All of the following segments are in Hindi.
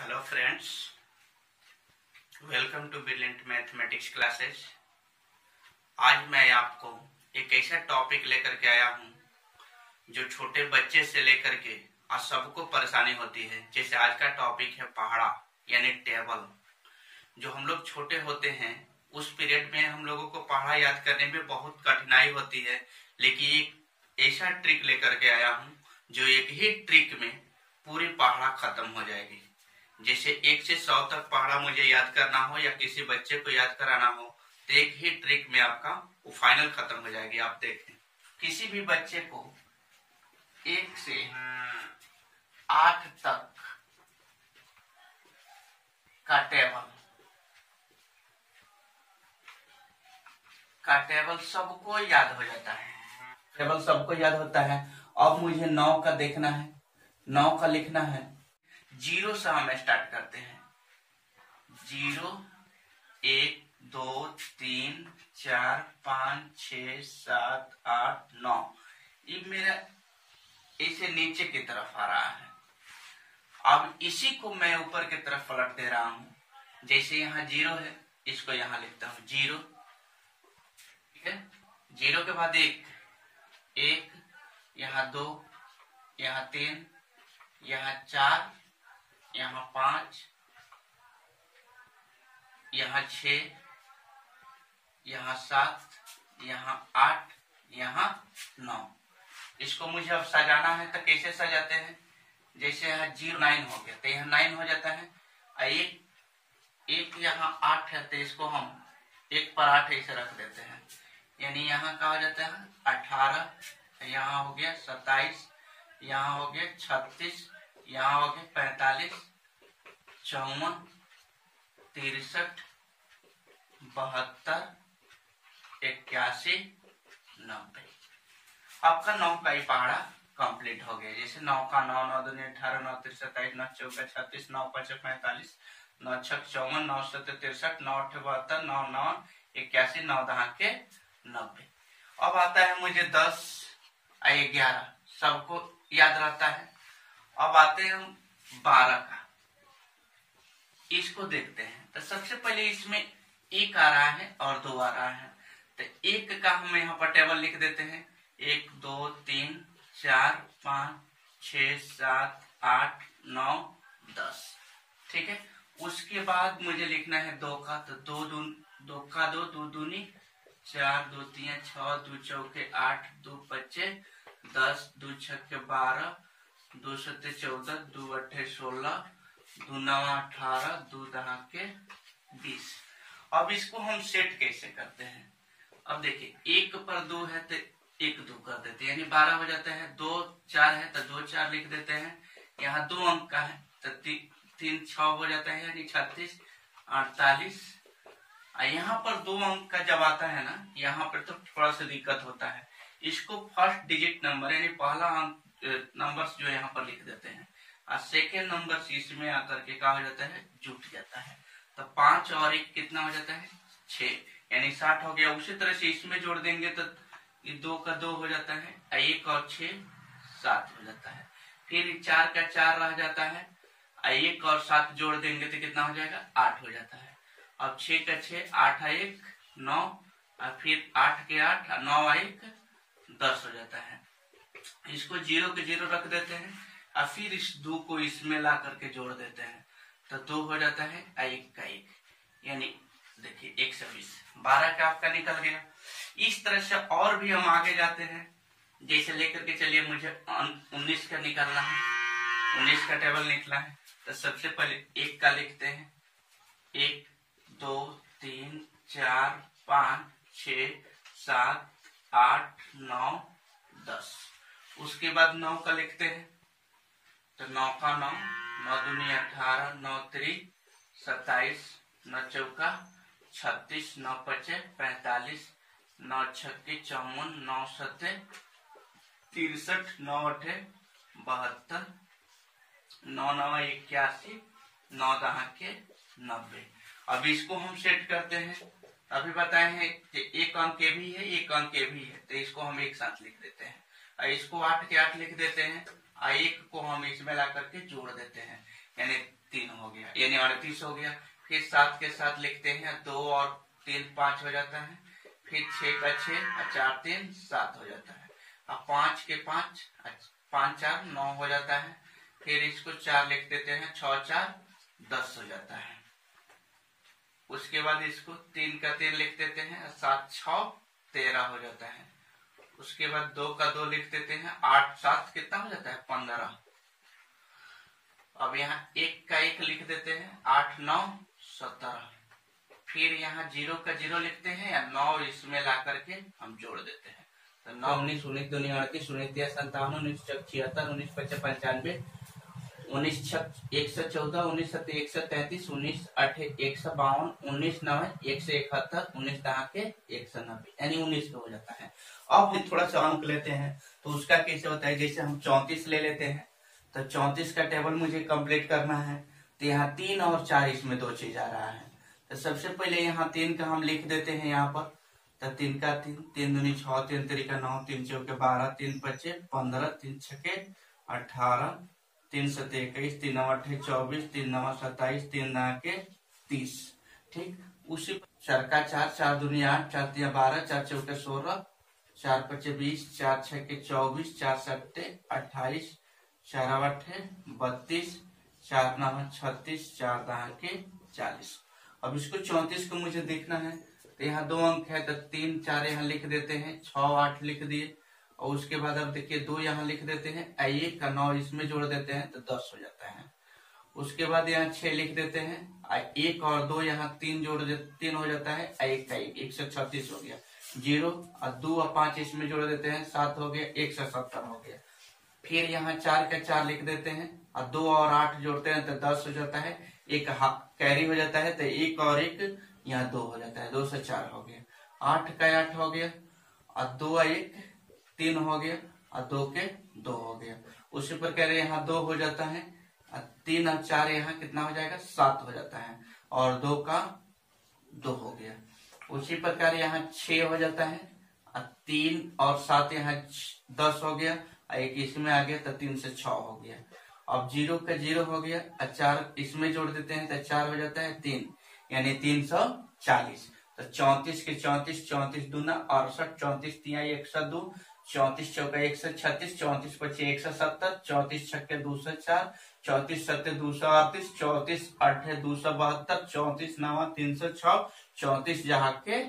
Hello friends, welcome to brilliant mathematics classes. आज मैं आपको एक ऐसा टॉपिक लेकर के आया हूं जो छोटे बच्चे से लेकर के आज सबको परेशानी होती है। जैसे आज का टॉपिक है पहाड़ा यानी टेबल। जो हम लोग छोटे होते हैं उस पीरियड में हम लोगों को पहाड़ा याद करने में बहुत कठिनाई होती है, लेकिन एक ऐसा ट्रिक लेकर के आया हूं जो एक ही ट्रिक में पूरी पहाड़ा खत्म हो जाएगी। जैसे 1 से 100 तक पहाड़ा मुझे याद करना हो या किसी बच्चे को याद कराना हो तो एक ही ट्रिक में आपका वो फाइनल खत्म हो जाएगी। आप देखें, किसी भी बच्चे को 1 से 8 तक का टेबल सबको याद हो जाता है। टेबल सबको याद होता है। अब मुझे 9 का देखना है, 9 का लिखना है। 0 से हम स्टार्ट करते हैं। 0 1 2 3 4 5 6 7 8 9। ये मेरा इसे नीचे की तरफ आ रहा है। अब इसी को मैं ऊपर की तरफ पलट दे रहा हूं। जैसे यहाँ 0 है, इसको यहाँ लिखता हूं 0। ठीक है, 0 के बाद 1, यहाँ 2, यहाँ 3, यहाँ 4, यहाँ 5, यहाँ 6, यहाँ 7, यहाँ 8, यहाँ 9। इसको मुझे अब सजाना है तो कैसे सजाते हैं? जैसे यहाँ 0 9 हो गया तो यहाँ 9 हो जाता है। एक यहाँ 8 है तो इसको हम 1 पर 8 ऐसे रख देते हैं, यानी यहाँ का हो जाता है 18, यहाँ हो गया 27, यहाँ हो गया 36, यहाँ हो गया 45, 54, 63, 72, 81, 90। आपका 9 का ही पहाड़ा कंप्लीट हो गया। जैसे 9 का 9 9 दूनी 18, 9 3 27, 9 4 36, 9 5 45, 9 6 54, 9 7 63, 9 8 72, 9 9 81, 9 10 के 90। अब आता है मुझे 10 11, सबको याद रहता है। अब आते हैं हम 12 का, इसको देखते हैं। तो सबसे पहले इसमें 1 आ रहा है और 2 आ रहा है, तो 1 का हम यहाँ पर टेबल लिख देते हैं। 1 2 3 4 5 6 7 8 9 10। ठीक है, उसके बाद मुझे लिखना है 2 का, तो 2 का 2 2 दूनी 4, 2 3 6, 2 चौके 8, 2 5 10, 2 छक्के 12, 2 7 14, 2 8 16, 2 9 18, 2 10 के 20। अब इसको हम सेट कैसे करते हैं? अब देखिए 1 पर 2 है तो 1 2 कर देते हैं, यानी 12 हो जाता है। 2 4 है तो 2 4 लिख देते हैं। यहाँ 2 अंक का है तो 3 6 हो जाता है, यानी 36 48। यहाँ पर 2 अंक का जब आता है ना, यहाँ पर तो थोड़ा सा दिक्कत होता है। इसको फर्स्ट डिजिट नंबर यानी पहला अंक नंबर्स जो यहाँ पर लिख देते हैं, और सेकेंड नंबर इसमें आकर के क्या हो जाता है, जुट जाता है। तो 5 और 1 कितना हो जाता है, 6, यानी 60 हो गया। उसी तरह से इसमें जोड़ देंगे तो 2 का 2 हो जाता है, 1 और 6 7 हो जाता है। फिर 4 का 4 रह जाता है, 1 और 7 जोड़ देंगे तो कितना हो जाएगा, 8 हो जाता है। अब 6 का 6, 8 1 9, और फिर 8 के 8, 9 1 10 हो जाता है। इसको 0 के 0 रख देते हैं और फिर इस 2 को इसमें ला करके जोड़ देते हैं तो 2 हो जाता है, 1 का 1, यानी देखिए 120। 12 का आपका निकल गया। इस तरह से और भी हम आगे जाते हैं। जैसे लेकर के चलिए, मुझे 19 का निकालना है, 19 का टेबल निकला है। तो सबसे पहले 1 का लिखते हैं। 1 2 3 4 5 6 7 8 9 10। उसके बाद 9 का लिखते हैं। तो 9 का 9 9 दूनी 18, 9 3 27, 9 चौका 36, 9 5 45, 9 छक्के 54, 9 7 63, 9 8 72, 9 9 81, 9 10 के 90। अब इसको हम सेट करते हैं। अभी बताए हैं कि 1 अंक ये भी है, 1 अंक ये भी है, तो इसको हम एक साथ लिख देते हैं। इसको 8 के 8 लिख देते हैं, 1 को हम इसमें ला करके जोड़ देते हैं। यानी 3 हो गया, यानी 38 हो गया। फिर 7 के साथ लिखते हैं, 2 और 3 5 हो जाता है। फिर 6 का 6 और 4 3 7 हो जाता है। अब 5 के 5 5 4 9 हो जाता है। फिर इसको 4 लिख देते हैं, 6 4 10 हो जाता है। उसके बाद इसको 3 का 3 लिख देते हैं, 7 6 13 हो जाता है। उसके बाद 2 का 2 लिख देते हैं, 8 7 कितना हो जाता है 15। अब यहाँ 1 का 1 लिख देते हैं, 8 9 17। फिर यहाँ 0 का 0 लिखते हैं, या 9 इसमें ला करके हम जोड़ देते हैं। तो 9 19 19 2 38 19 3 57 19 76 19 55 95 19 114 19 7 133 19 8 152 19 9 171 19 10 के 190 यानी 19 का हो जाता है। अब हम थोड़ा सा अंक लेते हैं, तो उसका कैसे होता है, जैसे हम 34 ले लेते हैं, तो 34 का टेबल मुझे कंप्लीट करना है। तो यहाँ 3 और 4 इसमें 2 चीज आ रहा है। तो सबसे पहले यहाँ 3 का हम लिख देते हैं यहाँ पर, तो 3 का 3 3 दूनी 6 3 3 9 3 चौके 12 3 5 15 3 6 18 3 7 21 3 9 8 24 3 9 27 3 9 के 30। ठीक, उसी 4 का 4 4 दूनी 8 4 3 12 4 चौके 16 4 5 20 4 6 के 24 4 7 28 4 8 32 4 9 36 4 10 के 40। अब इसको 34 को मुझे देखना है, तो यहाँ 2 अंक है, तो 3 4 यहाँ लिख देते हैं, 6 8 लिख दिए। और उसके बाद अब देखिए 2 यहाँ लिख देते हैं, 1 का 9 इसमें जोड़ देते हैं, तो 10 हो जाता है। उसके बाद यहाँ 6 लिख देते हैं, 1 और 2 यहाँ 3 जोड़ दे 3 हो जाता है, 1 का 1 136 हो गया। 0 और 2 और 5 इसमें जोड़ देते हैं, 7 हो गया, 170 हो गया। फिर यहाँ 4 का 4 लिख देते हैं, और 2 और 8 जोड़ते हैं, तो 10 हो जाता है। एक कैरी हो जाता है, तो 1 और 1 यहाँ 2 हो जाता है, 2 से 4 हो गया। 8 का 8 हो गया, और 2 1 3 हो गया, और 2 के 2 हो गया। उसी प्रकार यहाँ 2 हो जाता है, 3 और 4 यहाँ कितना हो जाएगा 7 हो जाता है, और 2 का 2 हो गया। उसी प्रकार यहाँ 6 हो जाता है, 3 और 7 यहाँ 10 हो गया, एक इसमें आ गया, तो 3 से 6 हो गया। अब 0 का 0 हो गया, 4 इसमें जोड़ देते हैं, तो 4 हो जाता है 3, यानी 340। तो 34 के 34 34 दूना 68 34 तिया 102 34 चौका 136 34 पचे 170 34 छक्के 204 34 सत्ते 238 34 8 272 34 9 306 34 जहाँ के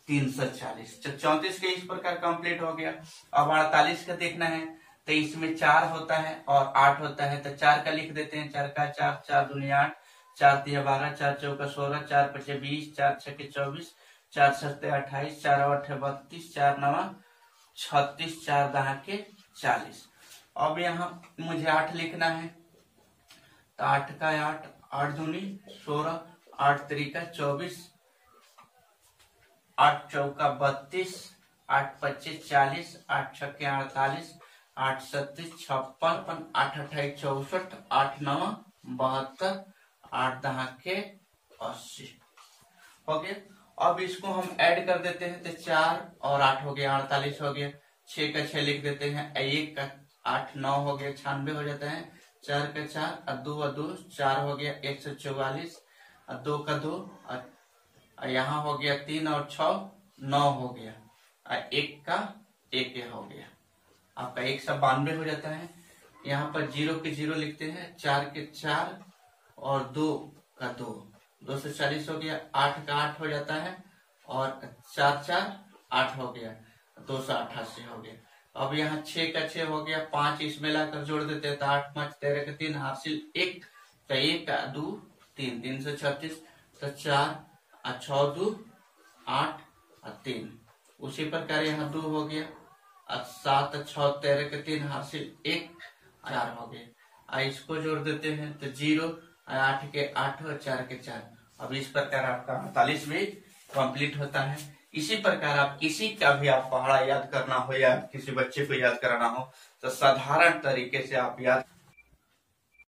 340। 34 के इस प्रकार कंप्लीट हो गया। अब 48 का देखना है, तो इसमें 4 होता है और 8 होता है, तो 4 का लिख देते हैं, 4 का 4 4 दूनी 8 4 3 12 4 चौका 16 4 5 20 4 6 24 4 7 28 4 8 32 4 9 36 4 10 के 40। अब यहाँ मुझे 8 लिखना है, तो 8 का 8 8 दूनी 16 8 तरीका 24 8 चौका 32 8 25 40 8 छक्के 48 8 37 56 8 28 64 8 9 72 8 10 के 80 हो गया। अब इसको हम ऐड कर देते हैं, तो 4 और 8 हो गया 48 हो गया। 6 का 6 लिख देते हैं, 1 का 8 9 हो गया 96 हो जाता है। 4 का 4 और 2 और 2 4 हो गया 144 और 2 का 2 और यहाँ हो गया 3 और 6 9 हो गया और 1 का 1 हो गया, आपका 192 हो जाता है। यहाँ पर 0 के 0 लिखते हैं, 4 के 4 और 2 का 2 240 हो गया। 8 का 8 हो जाता है और 4 4 8 हो गया 288 हो गया। अब यहाँ 6 का 6 हो गया, 5 इसमें लाकर जोड़ देते हैं, तो 8 5 13 के 3 हासिल 1, तो 1 2 3 336, तो 4 और 6 2 8 और 3। उसी प्रकार यहाँ 2 हो गया और 7 6 13 के 3 हासिल 1 4 हो गया। इसको जोड़ देते हैं, तो 0 8 के 8 और 4 के 4। अब इस प्रकार आपका 48 भी कंप्लीट होता है। इसी प्रकार आप किसी का भी आप पहाड़ा याद करना हो या किसी बच्चे को याद कराना हो, तो साधारण तरीके से आप याद